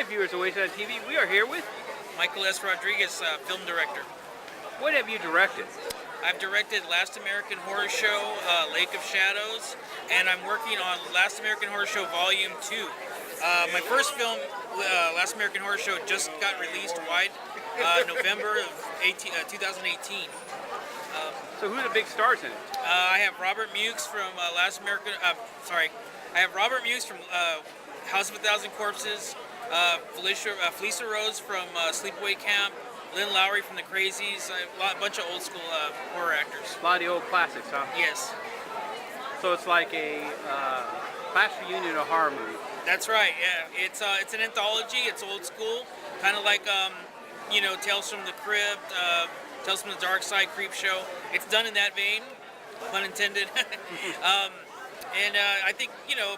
Hi, viewers of Wasteland TV. We are here with. Micheal S. Film director. What have you directed? I've directed Last American Horror Show, Lake of Shadows, and I'm working on Last American Horror Show Volume 2. My first film, Last American Horror Show, just got released wide November of 2018. So who are the big stars in it? I have Robert Mukes from I have Robert Mukes from House of a Thousand Corpses, Felicia Rose from Sleepaway Camp, Lynn Lowry from The Crazies, a bunch of old school horror actors. A lot of the old classics, huh? Yes. So it's like a class reunion of horror movie. That's right. Yeah, it's an anthology. It's old school, kind of like Tales from the Crypt, Tales from the Dark Side, Creep Show. It's done in that vein, pun intended. And I think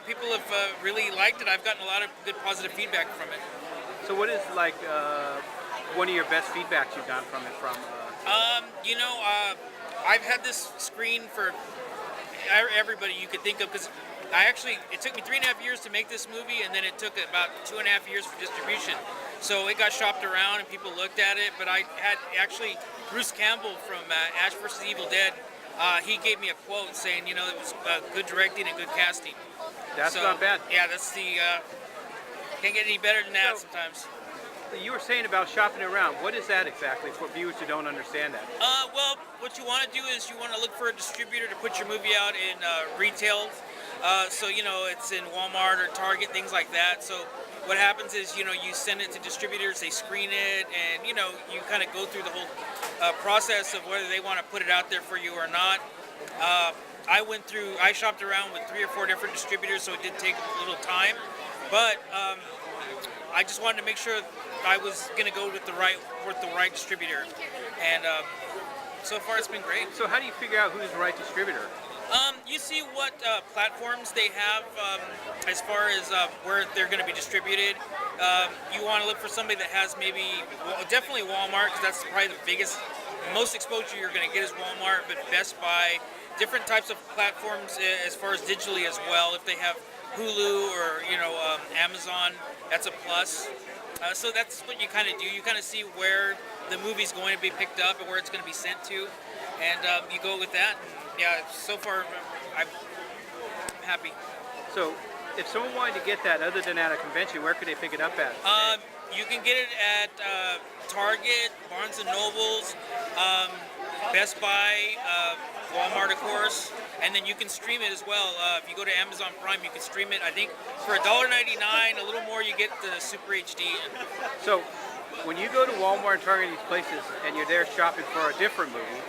people have really liked it. I've gotten a lot of good positive feedback from it. So what is like one of your best feedbacks you've gotten from it? I've had this screen for everybody you could think of, because it took me 3.5 years to make this movie, and then it took about 2.5 years for distribution. So it got shopped around and people looked at it, but I had actually Bruce Campbell from Ash vs. Evil Dead. He gave me a quote saying, it was good directing and good casting. That's not bad. Yeah, that's the can't get any better than that sometimes. You were saying about shopping around. What is that exactly for viewers who don't understand that? Well, what you want to do is you want to look for a distributor to put your movie out in retail. So it's in Walmart or Target, things like that. So what happens is you send it to distributors, they screen it, and you kind of go through the whole process of whether they want to put it out there for you or not. I shopped around with 3 or 4 different distributors, so it did take a little time, but I just wanted to make sure I was going to go with the right distributor, and so far it's been great. So how do you figure out who's the right distributor? You see what platforms they have as far as where they're going to be distributed. You want to look for somebody that has definitely Walmart, because that's probably the most exposure you're going to get is Walmart, but Best Buy, different types of platforms as far as digitally as well. If they have Hulu or Amazon, that's a plus. So that's what you kind of do. You kind of see where the movie's going to be picked up and where it's going to be sent to, and you go with that. Yeah, so far I'm happy. So if someone wanted to get that other than at a convention, where could they pick it up at? You can get it at Target, Barnes & Nobles, Best Buy, Walmart, of course, and then you can stream it as well. If you go to Amazon Prime, you can stream it. I think for $1.99, a little more, you get the Super HD. So when you go to Walmart and Target, these places, and you're there shopping for a different movie,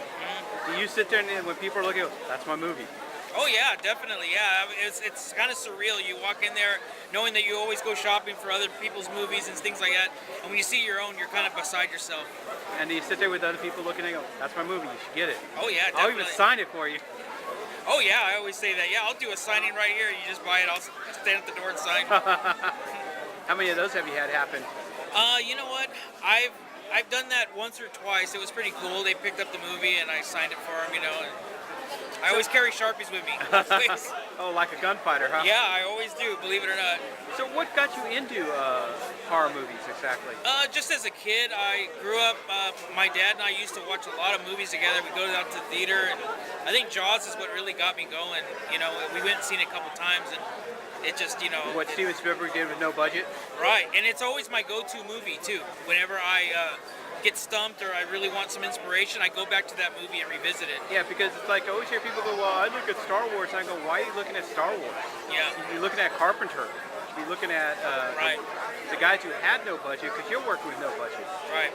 do you sit there and when people are looking, that's my movie? Oh yeah, definitely. Yeah, it's kind of surreal. You walk in there knowing that you always go shopping for other people's movies and things like that, and when you see your own, you're kind of beside yourself. And do you sit there with other people looking and go, that's my movie, you should get it? Oh yeah, definitely. I'll even sign it for you. Oh yeah, I always say that. Yeah, I'll do a signing right here. You just buy it. I'll stand at the door and sign. How many of those have you had happen? You know what? I've done that once or twice. It was pretty cool. They picked up the movie and I signed it for them, And I always carry Sharpies with me. Oh, like a gunfighter, huh? Yeah, I always do, believe it or not. So what got you into horror movies exactly? Just as a kid, I grew up, my dad and I used to watch a lot of movies together. We'd go out to the theater, and I think Jaws is what really got me going. We went and seen it a couple times, and it just, What Steven Spielberg did with no budget? Right, and it's always my go-to movie, too. Whenever I get stumped or I really want some inspiration, I go back to that movie and revisit it. Yeah, because it's like I always hear people go, well, I look at Star Wars, and I go, why are you looking at Star Wars? Yeah. You're looking at Carpenter. You're looking at right. the guys who had no budget, because you're working with no budget. Right.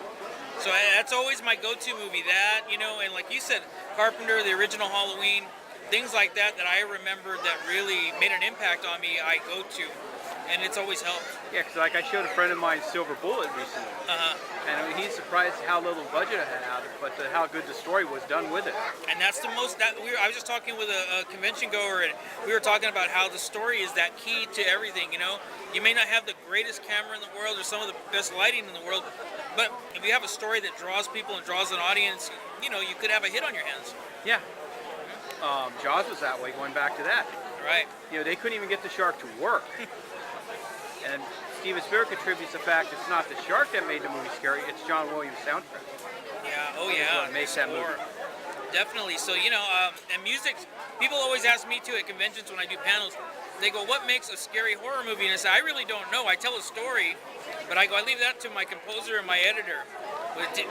So that's always my go-to movie, that, and like you said, Carpenter, the original Halloween, things like that I remember that really made an impact on me, I go to, and it's always helped. Yeah, because like I showed a friend of mine Silver Bullet recently, and he's surprised how little budget I had out of it, but how good the story was done with it. And that's the most, I was just talking with a convention goer, and we were talking about how the story is that key to everything, You may not have the greatest camera in the world or some of the best lighting in the world, but if you have a story that draws people and draws an audience, you could have a hit on your hands. Yeah. Jaws was that way, going back to that. Right. They couldn't even get the shark to work. And Steven Spielberg contributes the fact it's not the shark that made the movie scary, it's John Williams' soundtrack. Yeah. Oh yeah. What makes that movie. Definitely. So and music. People always ask me too at conventions when I do panels. They go, "What makes a scary horror movie?" And I say, "I really don't know. I tell a story, but I leave that to my composer and my editor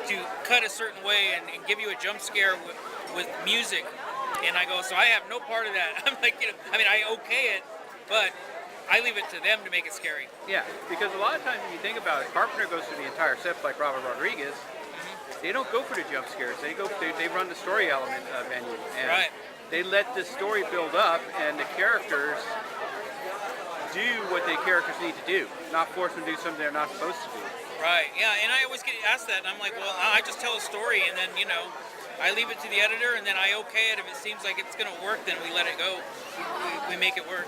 to cut a certain way and give you a jump scare with music." And I go, "So I have no part of that." I'm like, I okay it, but I leave it to them to make it scary. Yeah, because a lot of times when you think about it, Carpenter goes through the entire set like Robert Rodriguez. They don't go for the jump scares. They run the story element menu, and Right. they let the story build up, and the characters do what the characters need to do, not force them to do something they're not supposed to do. Right. Yeah. And I always get asked that, and I'm like, "Well, I just tell a story, and then I leave it to the editor, and then I okay it. If it seems like it's gonna work, then we let it go. We make it work."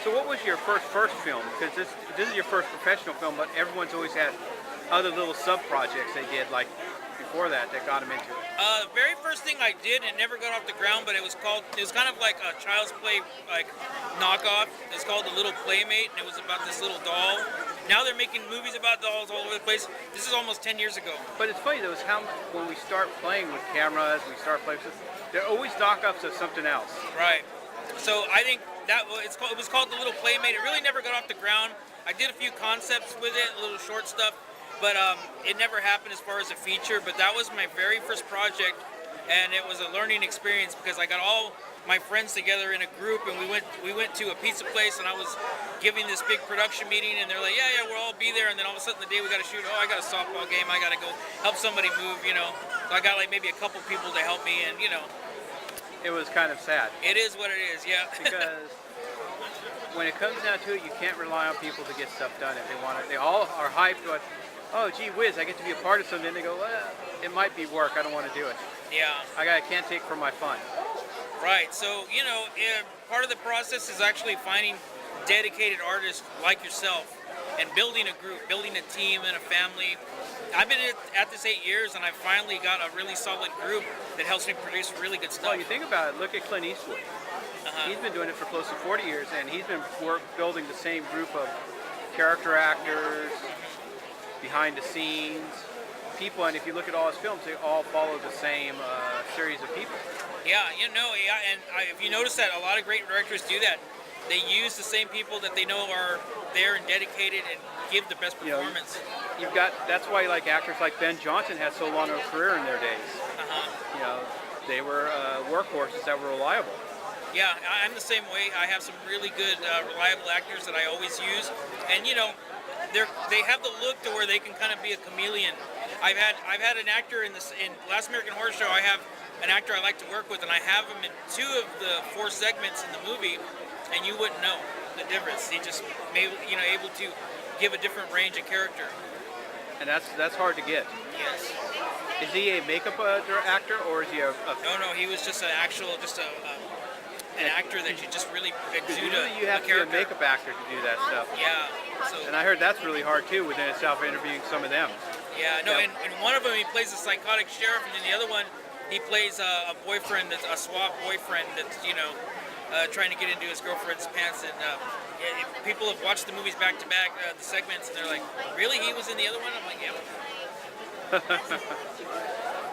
So what was your first film? Because this is your first professional film, but everyone's always had other little sub-projects they did like before that got them into it. The very first thing I did, it never got off the ground, but it was kind of like a Child's Play like knockoff. It's called The Little Playmate, and it was about this little doll. Now they're making movies about dolls all over the place. This is almost 10 years ago. But it's funny though, is how when we start playing with cameras, we start playing with, they're always knockoffs of something else. Right. So I think it was called The Little Playmate. It really never got off the ground. I did a few concepts with it, a little short stuff, but it never happened as far as a feature. But that was my very first project, and it was a learning experience because I got all my friends together in a group, and we went to a pizza place, and I was giving this big production meeting, and they're like, yeah, we'll all be there. And then all of a sudden, the day we got to shoot, I got a softball game, I got to go help somebody move, So I got like maybe a couple people to help me, and It was kind of sad. It is what it is, yeah. Because when it comes down to it, you can't rely on people to get stuff done if they want it. They all are hyped on, oh, gee whiz, I get to be a part of something. They go, well, it might be work. I don't want to do it. Yeah. I can't take from my fun. Right. So, part of the process is actually finding dedicated artists like yourself and building a group, building a team and a family. I've been at this 8 years, and I finally got a really solid group that helps me produce really good stuff. Well, you think about it, look at Clint Eastwood. He's been doing it for close to 40 years, and he's been building the same group of character actors, behind the scenes, people, and if you look at all his films, they all follow the same series of people. Yeah, if you notice that a lot of great directors do that. They use the same people that they know are there and dedicated and give the best performance. That's why like actors like Ben Johnson had so long a career in their days. They were workhorses that were reliable. Yeah, I'm the same way. I have some really good, reliable actors that I always use, and they have the look to where they can kind of be a chameleon. I've had an actor in Last American Horror Show. I have an actor I like to work with, and I have him in 2 of the 4 segments in the movie, and you wouldn't know the difference. He just able to give a different range of character. And that's hard to get. Yes. Is he a makeup actor, or is he a No, he was just an actor that you just really exude you have to be a makeup actor to do that stuff. Yeah. So. And I heard that's really hard too within itself, interviewing some of them. Yeah. No. And one of them he plays a psychotic sheriff, and then the other one he plays a boyfriend that's a swap boyfriend that's trying to get into his girlfriend's pants. And people have watched the movies back to back, the segments, and they're like, really, he was in the other one? I'm like, yeah.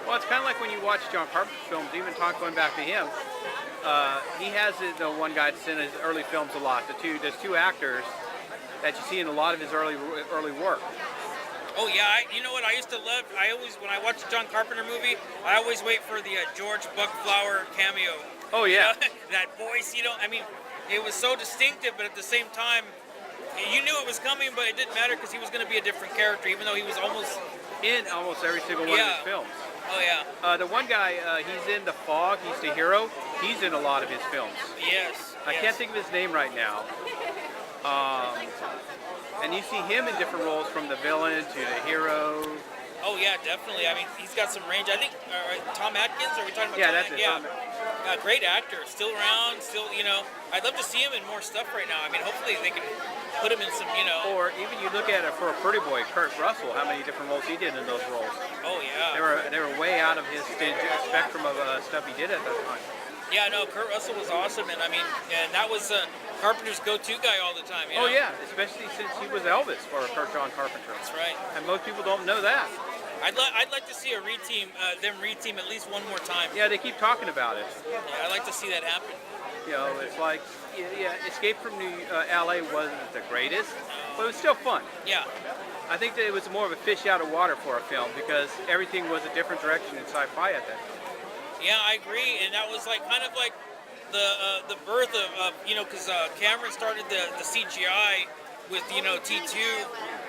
Well, it's kind of like when you watch John Carpenter's films, even going back to him. He has the one guy that's in his early films a lot. There's 2 actors that you see in a lot of his early work. Oh yeah, you know what I used to love? When I watch a John Carpenter movie, I always wait for the George Buckflower cameo. Oh yeah. That voice, it was so distinctive, but at the same time, you knew it was coming, but it didn't matter because he was going to be a different character, even though he was almost in almost every single one of his films. Oh yeah. The one guy, he's in The Fog. He's the hero. He's in a lot of his films. Yes. I can't think of his name right now. And you see him in different roles, from the villain to the hero. Oh yeah, definitely. I mean, he's got some range. I think Tom Atkins. Are we talking about? Yeah, Tom that's it. Yeah. Great actor. Still around. Still, I'd love to see him in more stuff right now. I mean, hopefully they can put him in some, Or even you look at it for a pretty boy, Kurt Russell. How many different roles he did in those roles? Oh yeah. They were way out of his spectrum of stuff he did at that time. Yeah, no, Kurt Russell was awesome, and I mean, and that was Carpenter's go-to guy all the time. You Oh know? yeah, especially since he was Elvis for John Carpenter. That's right. And most people don't know that. I'd like to see a them reteam at least one more time. Yeah, they keep talking about it. Yeah, I'd like to see that happen. You know, it's like, yeah, Escape from LA wasn't the greatest, but it was still fun. Yeah. I think that it was more of a fish out of water for a film because everything was a different direction in sci-fi at that time. Yeah, I agree, and that was like kind of like the birth of because Cameron started the CGI with T2,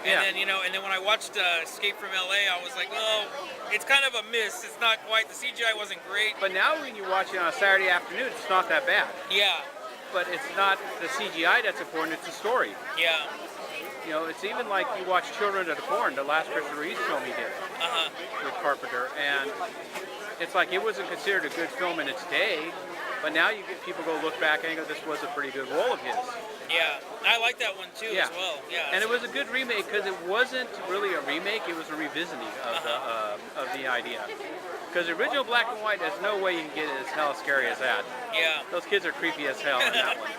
and then when I watched Escape from LA, I was like, oh, it's kind of a miss. It's not quite, the CGI wasn't great. But now when you watch it on a Saturday afternoon, it's not that bad. Yeah. But it's not the CGI that's important; it's the story. Yeah. You know, it's even like you watch Children of the Corn, the last Christopher Reeve film he did with Carpenter, and it's like it wasn't considered a good film in its day, but now you get people go look back and go, this was a pretty good role of his. Yeah, I like that one too as well. Yeah, and it was a good remake because it wasn't really a remake; it was a revisiting of the idea. Because the original black and white, there's no way you can get it as hell scary as that. Yeah, those kids are creepy as hell in that one.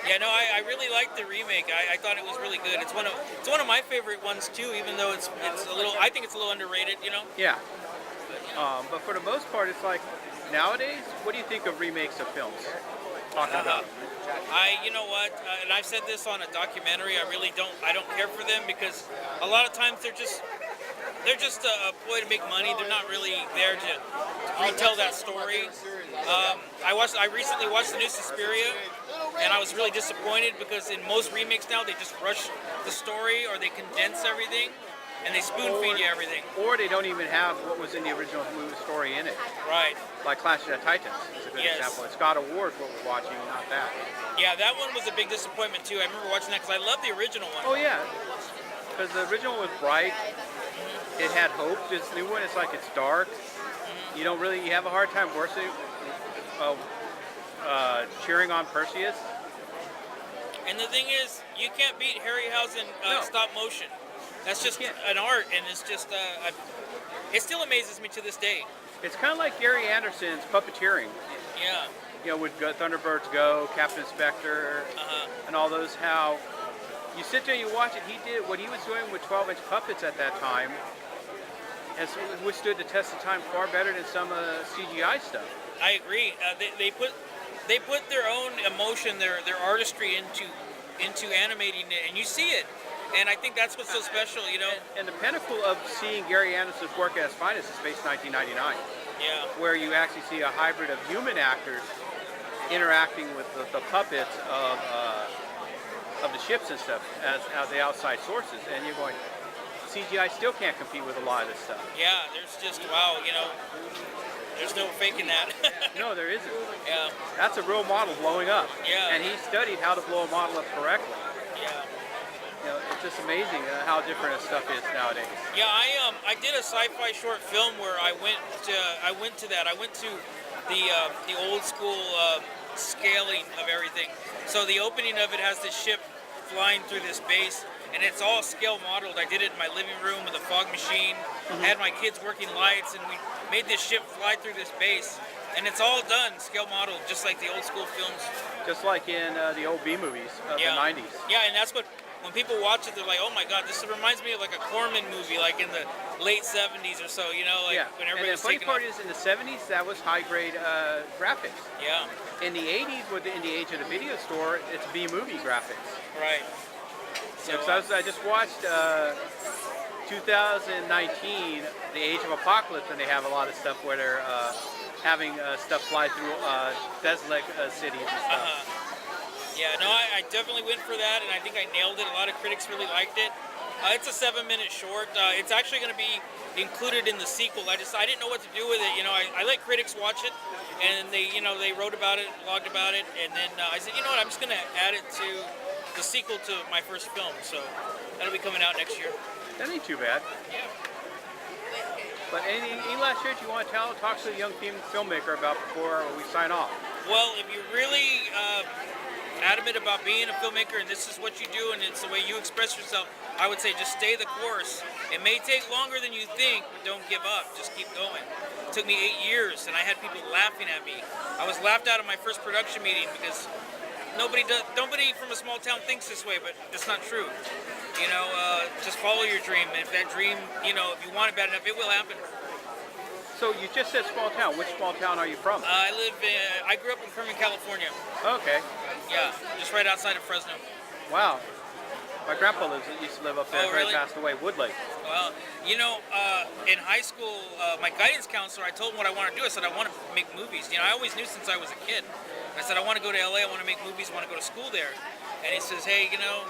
Yeah, no, I really liked the remake. I thought it was really good. It's one of my favorite ones too, even though it's a little. I think it's a little underrated. Yeah. But for the most part, it's like nowadays. What do you think of remakes of films? Talking about. You know what? And I've said this on a documentary. I don't care for them because a lot of times they're just a ploy to make money. They're not really there to retell that story. I recently watched the new Suspiria, and I was really disappointed because in most remakes now they just rush the story or they condense everything and they spoon feed you everything. Or they don't even have what was in the original movie story in it. Right. Like Clash of the Titans is a good example. It's God of War is what we're watching, not that. Yeah, that one was a big disappointment too. I remember watching that because I love the original one. Oh yeah, because the original was bright. It had hope. This new one, it's like it's dark. You have a hard time cheering on Perseus. And the thing is, you can't beat Harryhausen stop motion. That's just an art, and it's just it still amazes me to this day. It's kind of like Gary Anderson's puppeteering. Yeah. With Thunderbirds Go, Captain Spectre, and all those. How you sit there, you watch it. He did what he was doing with 12-inch puppets at that time, has withstood the test of time far better than some CGI stuff. I agree. They put their own emotion, their artistry into animating it, and you see it. And I think that's what's so special, And the pinnacle of seeing Gary Anderson's work at its finest is Space 1999. Yeah. Where you actually see a hybrid of human actors interacting with the puppets of the ships and stuff as the outside sources, and you're going, CGI still can't compete with a lot of this stuff. Yeah, there's just there's no faking that. No, there isn't. Yeah. That's a real model blowing up. Yeah. And he studied how to blow a model up correctly. Yeah. It's just amazing how different this stuff is nowadays. Yeah, I did a sci-fi short film where I went to that. I went to the old school scaling of everything. So the opening of it has this ship flying through this base, and it's all scale modeled. I did it in my living room with a fog machine. I had my kids working lights, and we made this ship fly through this base. And it's all done scale modeled, just like the old school films. Just like in the old B movies of the 90s. Yeah, and that's what. When people watch it, they're like, "Oh my God, this reminds me of like a Corman movie, like in the late '70s or so." When everybody was taking off. And the funny part is, in the '70s, that was high-grade graphics. Yeah. In the '80s, in the age of the video store, it's B-movie graphics. Right. So I just watched 2019, The Age of Apocalypse, and they have a lot of stuff where they're having stuff fly through desolate cities and stuff. Yeah, no, I definitely went for that, and I think I nailed it. A lot of critics really liked it. It's a 7-minute short. It's actually going to be included in the sequel. I didn't know what to do with it. I let critics watch it, and they wrote about it, blogged about it, and then I said, I'm just going to add it to the sequel to my first film. So that'll be coming out next year. That ain't too bad. Yeah. But any last words you want to talk to the young filmmaker about before we sign off? Well, if you're really adamant about being a filmmaker and this is what you do and it's the way you express yourself, I would say just stay the course. It may take longer than you think, but don't give up. Just keep going. It took me 8 years, and I had people laughing at me. I was laughed out of my first production meeting because Nobody from a small town thinks this way, but it's not true. You know, just follow your dream. And if that dream, you know, if you want it bad enough, it will happen. So you just said small town. Which small town are you from? I grew up in Kerman, California. Okay. Yeah, just right outside of Fresno. Wow. My grandpa used to live up there. Oh, really? He passed away. Woodlake. Well, you know, in high school, my guidance counselor, I told him what I wanted to do. I said I want to make movies. You know, I always knew since I was a kid. I said I want to go to LA. I want to make movies. I want to go to school there. And he says, hey, you know,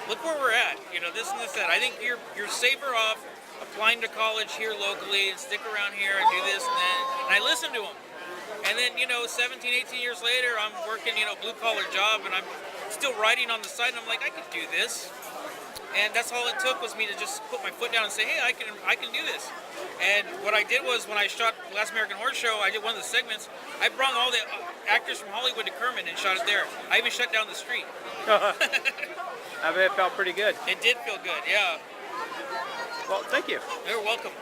look where we're at. You know, this and this that. I think you're safer off applying to college here locally and stick around here and do this and that. And I listened to him. And then, you know, 17, 18 years later, I'm working, you know, blue-collar job, and I'm still writing on the side, and I'm like, I can do this. And that's all it took was me to just put my foot down and say, hey, I can do this. And what I did was when I shot Last American Horror Show, I did one of the segments, I brought all the actors from Hollywood to Kerman and shot it there. I even shut down the street. I bet it felt pretty good. It did feel good, yeah. Well, thank you. You're welcome.